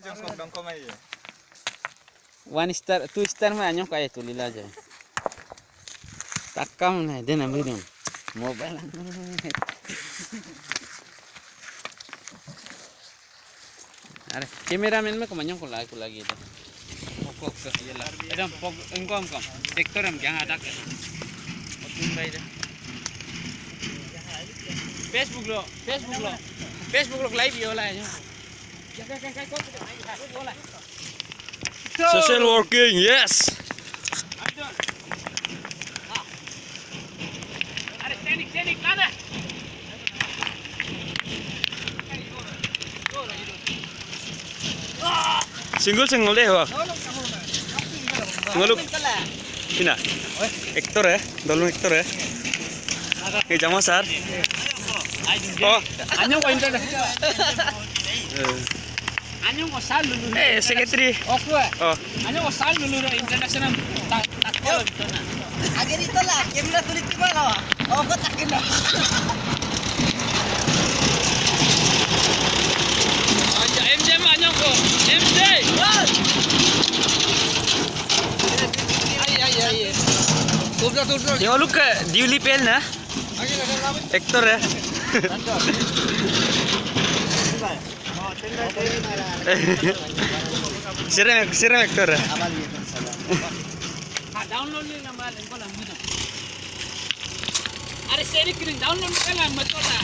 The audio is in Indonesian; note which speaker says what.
Speaker 1: jongkok dongkok aja.
Speaker 2: 1 star 2 star mah anyong kaya tu lila aja. Takam na din ang video. Mobile lang. Are cameraman में कमान्यों को lagi itu. Pokok ke jelas. Ada pok engkom sektor am jangan ada ke. Otin baik dah. Facebook lo live yo lah aja.
Speaker 3: Social working, yes.
Speaker 2: Are teknik mana?
Speaker 3: Single deh, wah. Ngeluk. Ina. Hector ya, dalam Hector ya. Kayak jama sar. Oh,
Speaker 2: Anyong ko internet. Anyong ko sal dulu.
Speaker 3: secretary.
Speaker 2: Oke.
Speaker 3: Oh,
Speaker 2: Anyong ko sal dulu international. Takol gitu na.
Speaker 4: Agar itu lah, kamera tulis di mana? Oh, kau tak kena.
Speaker 2: Aja MJ mah anyong ko. MJ. Ay. Tuh.
Speaker 3: yang lu ke diuli pel na? Hector ya. Siram Hector ya.
Speaker 2: Download ni nama lengko lah gitu. Are seri kirim download kan lah betul lah.